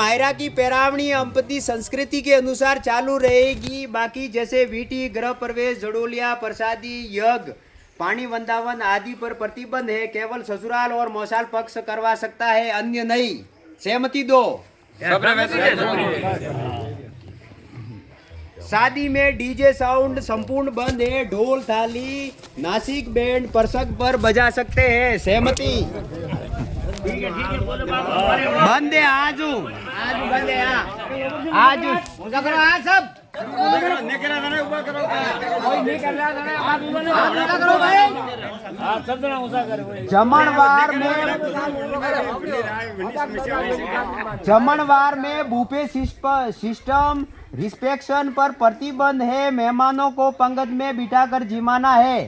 मायरा की पैरावणी अंपति संस्कृति के अनुसार चालू रहेगी। बाकी जैसे वीटी, गृह प्रवेश, जड़ोलिया, प्रसादी, यज्ञ, पानी वंदावन आदि पर प्रतिबंध है। केवल ससुराल और मौसाल पक्ष करवा सकता है, अन्य नहीं। सहमति दो। शादी में डीजे साउंड संपूर्ण बंद है। ढोल, थाली, नासिक बैंड परसक पर बजा सकते हैं। सहमति? बंद है। आज बंद है। आज करो। आज सब जमणवार में बुफे सिस्टम रिस्पेक्शन पर प्रतिबंध है। मेहमानों को पंगत में बिठाकर जिमाना है।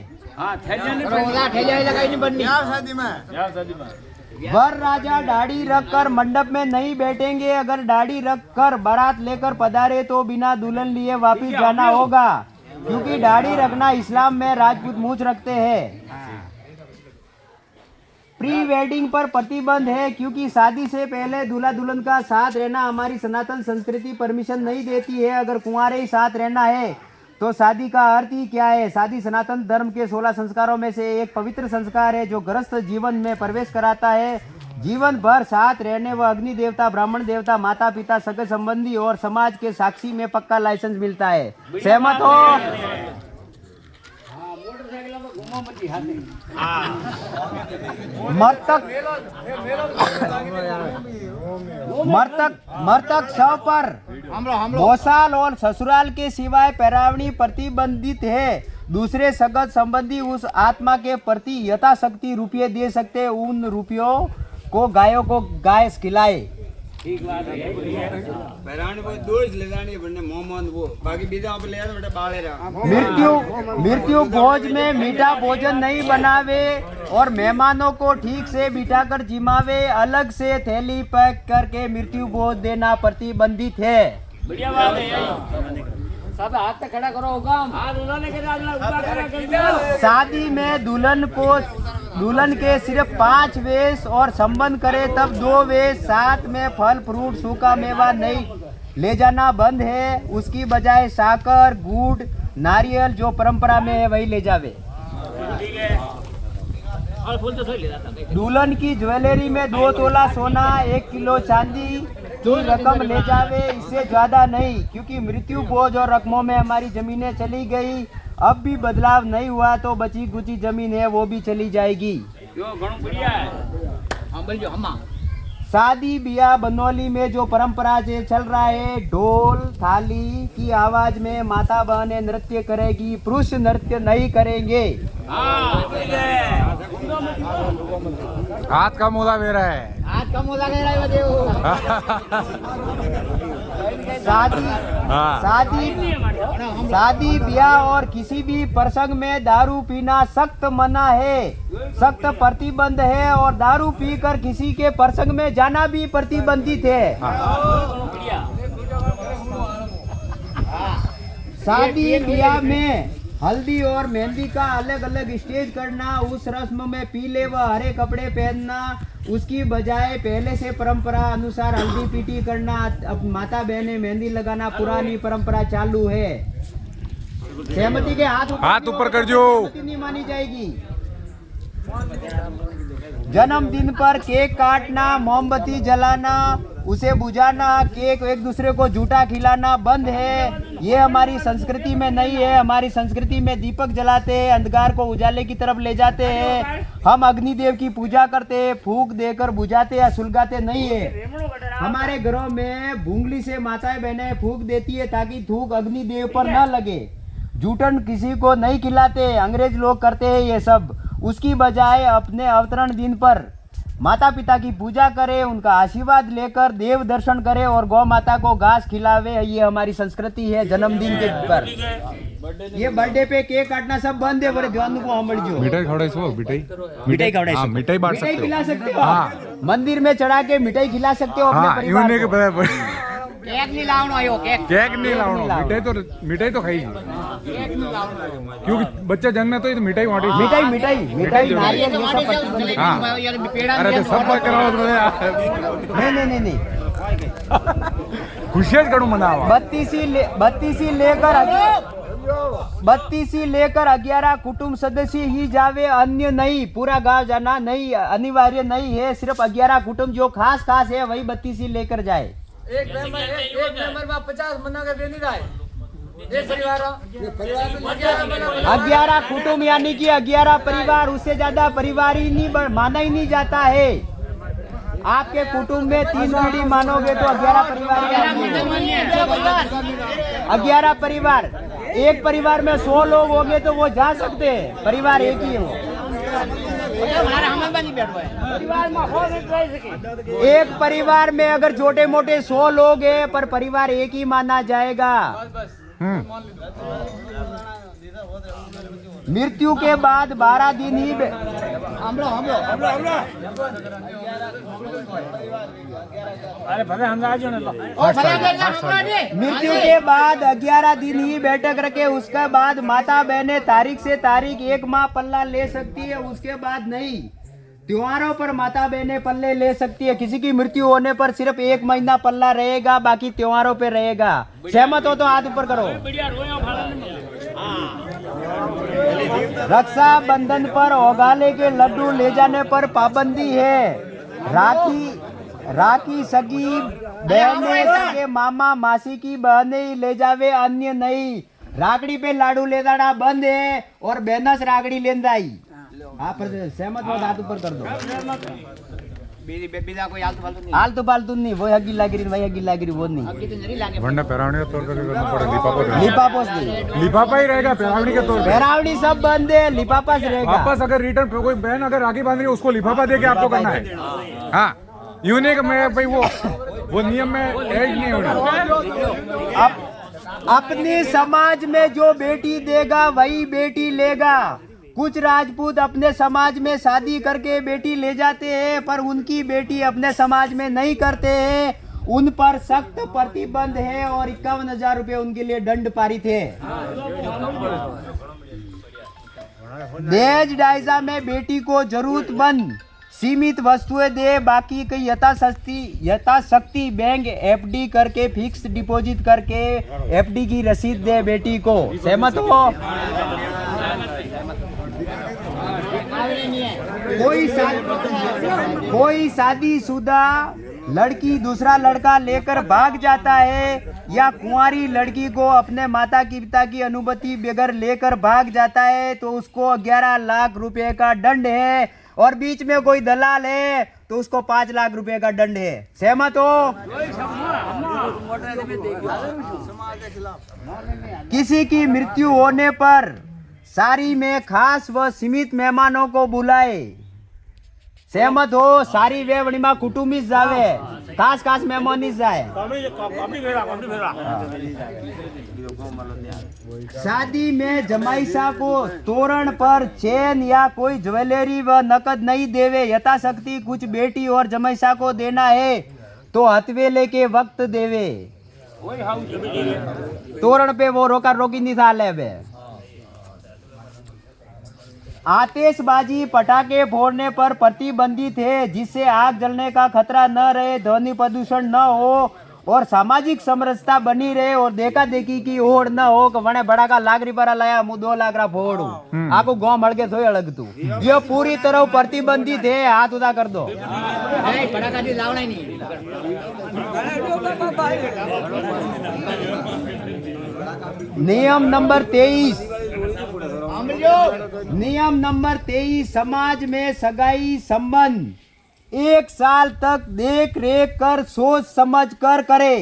वर राजा दाढ़ी रखकर मंडप में नहीं बैठेंगे। अगर दाढ़ी रखकर बारात लेकर पधारे तो बिना दुल्हन लिए वापिस जाना होगा, क्योंकि दाढ़ी रखना इस्लाम में राजपूत मूछ रखते हैं। प्री वेडिंग पर प्रतिबंध है, क्योंकि शादी से पहले दूल्हा दुल्हन का साथ रहना हमारी सनातन संस्कृति परमिशन नहीं देती है। अगर कुंवारे ही साथ रहना है तो शादी का अर्थ ही क्या है? शादी सनातन धर्म के 16 संस्कारों में से एक पवित्र संस्कार है, जो गृहस्थ जीवन में प्रवेश कराता है। जीवन भर साथ रहने व अग्नि देवता, ब्राह्मण देवता, माता पिता, सगे संबंधी और समाज के साक्षी में पक्का लाइसेंस मिलता है। सहमत हो? मर्तक शव पर मौसाल और ससुराल के सिवाय पैरावणी प्रतिबंधित है। दूसरे सगत संबंधी उस आत्मा के प्रति यथाशक्ति रुपये दे सकते। उन रुपयों को गायों को गाय खिलाए। ठीक बात है। मृत्यु भोज में मीठा भोजन नहीं बनावे और मेहमानों को ठीक से बिठाकर जिमावे। अलग से थैली पैक करके मृत्यु भोज देना प्रतिबंधित है। बढ़िया बात है। सब हाथ तक खड़ा करो। शादी में दुल्हन के सिर्फ 5 वेश और संबंध करे तब 2 वेश। साथ में फल फ्रूट सूखा मेवा नहीं ले जाना बंद है। उसकी बजाय साकर, गुड़, नारियल जो परंपरा में है वही ले जावे। दुल्हन की ज्वेलरी में 2 तोला सोना, 1 किलो चांदी की रकम ले जावे, इससे ज्यादा नहीं, क्योंकि मृत्यु बोझ और रकमों में हमारी जमीनें चली गई। अब भी बदलाव नहीं हुआ तो बची कुची जमीन है वो भी चली जाएगी। शादी ब्याह बनौली में जो परंपरा से चल रहा है, ढोल थाली की आवाज में माता बहनें नृत्य करेगी, पुरुष नृत्य नहीं करेंगे। हाथ का मोला दे रहा है। हाथ का मोला दे रहा है। शादी ब्याह और किसी भी प्रसंग में दारू पीना सख्त मना है, सख्त प्रतिबंध है। और दारू पीकर किसी के प्रसंग में जाना भी प्रतिबंधित है। शादी ब्याह में हल्दी और मेहंदी का अलग अलग स्टेज करना, उस रस्म में पीले व हरे कपड़े पहनना, उसकी बजाय पहले से परंपरा अनुसार हल्दी पीटी करना, अब माता बहनें मेहंदी लगाना पुरानी परंपरा चालू है। सहमति के हाथ ऊपर कर जो नहीं मानी जाएगी। जन्मदिन पर केक काटना, मोमबत्ती जलाना, उसे बुझाना, केक एक दूसरे को झूठा खिलाना बंद है। ये हमारी संस्कृति में नहीं है। हमारी संस्कृति में दीपक जलाते हैं, अंधकार को उजाले की तरफ ले जाते हैं। हम अग्निदेव की पूजा करते हैं, फूंक देकर बुझाते या सुलगाते नहीं है। हमारे घरों में भूंगली से माताएं बहनें फूंक देती है ताकि थूक अग्निदेव पर न लगे। जूठन किसी को नहीं खिलाते, अंग्रेज लोग करते हैं ये सब। उसकी बजाय अपने अवतरण दिन पर माता पिता की पूजा करे, उनका आशीर्वाद लेकर देव दर्शन करे और गौ माता को घास खिलावे। ये हमारी संस्कृति है। जन्मदिन के पर ये बर्थडे पे केक काटना सब बंद है। बड़े ध्यान को हम जो मिठाई खवड़ाइसो, मिठाई बांट सकते हो, खिला सकते हो। मंदिर में चढ़ा के मिठाई खिला सकते हो अपने परिवार को। केक नहीं लावनो आयो, केक नहीं लावनो। मिठाई तो खाई, क्योंकि बच्चा जन्मे तो मिठाई वाटी मिठाई नारियल ये सब प्रतिबंधित। अरे तो सब कराओ। नहीं खुशियां करूं मनावा 32 लेकर 11 कुटुंब सदस्य ही जावे, अन्य नहीं। पूरा गांव जाना नहीं अनिवार्य नहीं है, सिर्फ 11 कुटुंब जो खास खास है वही 32 ही लेकर जाए। एक मेंबर में 50 मना कर देनी रहा है। एक परिवार 11 कुटुंब यानी कि 11 परिवार, उससे ज्यादा परिवार ही नहीं माना ही नहीं जाता है। आपके कुटुंब में 3 पीढ़ी मानोगे तो 11 परिवार ही आएंगे। 11 परिवार, एक परिवार में 100 लोग होंगे तो वो जा सकते हैं, परिवार एक ही हो। एक परिवार में अगर छोटे मोटे 100 लोग हैं पर परिवार एक ही माना जाएगा। मृत्यु के बाद 12 दिन ही मृत्यु के बाद 11 दिन ही बैठक रखे। उसके बाद माता बहनें तारीख से तारीख 1 माह पल्ला ले सकती है, उसके बाद नहीं। त्योहारों पर माता बहनें पल्ले ले सकती है। किसी की मृत्यु होने पर सिर्फ 1 महीना पल्ला रहेगा, बाकी त्योहारों पे रहेगा। सहमत हो तो हाथ ऊपर करो। रक्षा बंधन पर ओगाले के लड्डू ले जाने पर पाबंदी है। राखी सगी बहने सगे मामा मासी की बहने ही ले जावे, अन्य नहीं। राखड़ी पे लाडू ले जाना बंद है और बहनस राखड़ी लेंदा ही। आप सहमत हो हाथ ऊपर कर दो। आलतू फालतू नहीं, वो गिल्लागिरी वही गिल्लागिरी वो नहीं। वरना पेरावनी के तौर पे करना पड़े। लिपापोस नहीं, लिफाफा ही रहेगा पेरावनी के तौर पे। पेरावनी सब बंद है, लिपापास रहेगा। वापस अगर रिटर्न कोई बहन अगर राखी बांध रही है उसको लिफाफा दे के आपको करना है। हाँ, यूं नहीं कि मैं भाई वो नियम में ऐड नहीं होना। अपने समाज में जो बेटी देगा वही बेटी लेगा। कुछ राजपूत अपने समाज में शादी करके बेटी ले जाते हैं पर उनकी बेटी अपने समाज में नहीं करते हैं, उन पर सख्त प्रतिबंध है और 51,000 रुपए उनके लिए दंड पारित है। दहेज दायजा में बेटी को जरूरतमंद सीमित वस्तुएं दे, बाकी कई यथाशक्ति बैंक एफडी करके फिक्स डिपॉजिट करके एफडी की रसीद दे बेटी को। सहमत हो? कोई शादीशुदा लड़की दूसरा लड़का लेकर भाग जाता है या कुंवारी लड़की को अपने माता पिता की अनुमति बगैर लेकर भाग जाता है तो उसको 11 लाख रुपए का दंड है, और बीच में कोई दलाल है तो उसको 5 लाख रुपए का दंड है। सहमत हो? किसी की मृत्यु होने पर सारी में खास व सीमित मेहमानों को बुलाए। सहमत हो? सारी वेवणी में कुटुंबी जावे, खास खास मेहमान ही जाए। शादी में जमाईसा को तोरण पर चेन या कोई ज्वेलरी व नकद नहीं देवे। यथाशक्ति कुछ बेटी और जमाईसा को देना है तो हथवेले के वक्त देवे। तोरण पे वो रोका रोकी नहीं था ले। आतिशबाजी पटाखे फोड़ने पर प्रतिबंधित है, जिससे आग जलने का खतरा न रहे, ध्वनि प्रदूषण न हो और सामाजिक समरसता बनी रहे और देखा देखी की ओढ़ न हो कि वने बड़ा का लाख रुपया लाया मुँह 2 लाख रा फोड़ू आपको गाँव मड़ के थोड़ी अलग तू। ये पूरी तरह प्रतिबंधित है। हाथ उदा कर दो। नियम नंबर 23 समाज में सगाई संबंध 1 साल तक देख रेख कर सोच समझ कर करे।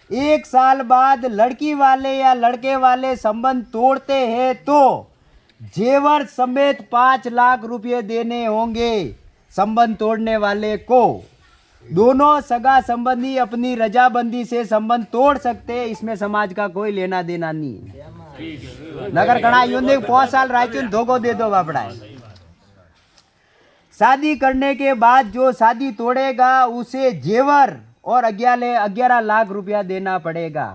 1 साल बाद लड़की वाले या लड़के वाले संबंध तोड़ते हैं तो जेवर समेत 5 लाख रुपए देने होंगे संबंध तोड़ने वाले को। दोनों सगा संबंधी अपनी रजाबंदी से संबंध तोड़ सकते हैं, इसमें समाज का कोई लेना देना नहीं। नगर कणा यूं 5 साल रायचून धोखो दे दो बापड़ा है। शादी करने के बाद जो शादी तोड़ेगा उसे जेवर और 11 लाख रुपया देना पड़ेगा।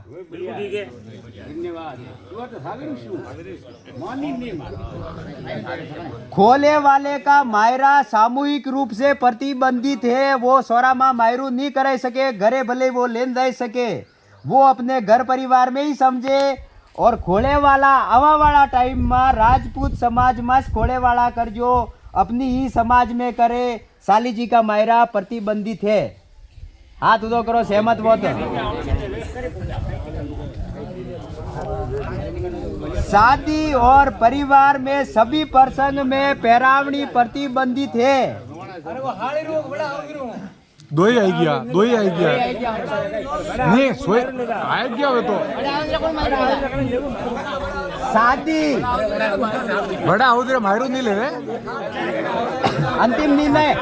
खोले वाले का मायरा सामूहिक रूप से प्रतिबंधित है। वो सोरामा मायरू नहीं करे सके, घरे भले वो लेन दे सके, वो अपने घर परिवार में ही समझे। और खोले वाला आवा वाला टाइम में राजपूत समाज में खोले वाला कर जो अपनी ही समाज में करे। साली जी का मायरा प्रतिबंधित है। हाथ उदो करो, सहमत हो तो। शादी और परिवार में सभी प्रसंग में पैरावणी प्रतिबंधित है। दो ही आई गया नहीं सोए आए गया हो तो शादी बड़ा हो तेरा मायरू नहीं ले रहे। अंतिम निर्णय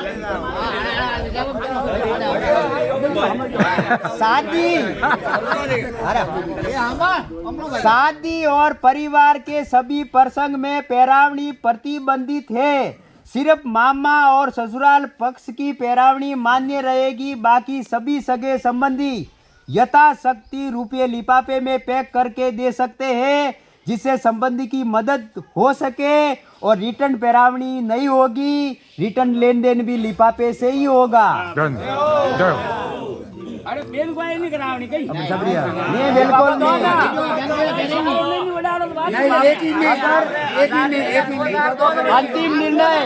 शादी और परिवार के सभी प्रसंग में पैरावणी प्रतिबंधित है। सिर्फ मामा और ससुराल पक्ष की पैरावणी मान्य रहेगी। बाकी सभी सगे संबंधी यथाशक्ति रुपये लिफाफे में पैक करके दे सकते हैं, जिससे संबंधी की मदद हो सके। और रिटर्न पैरावणी नहीं होगी, रिटर्न लेन देन भी लिफाफे से ही होगा। अरे बिल्कुल नहीं करावनी कहीं नहीं बिल्कुल नहीं। अंतिम निर्णय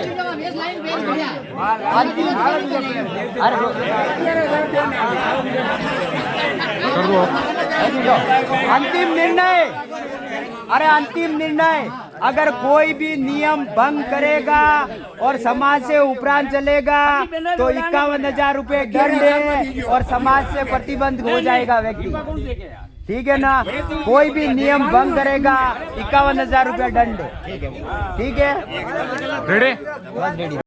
अंतिम निर्णय अंतिम निर्णय अगर कोई भी नियम भंग करेगा और समाज से उपरांत चलेगा तो 51,000 रुपये दंड है और समाज से प्रतिबंध हो जाएगा व्यक्ति। ठीक है ना? कोई भी नियम भंग करेगा 51,000 रुपये दंड। ठीक है? रेडी?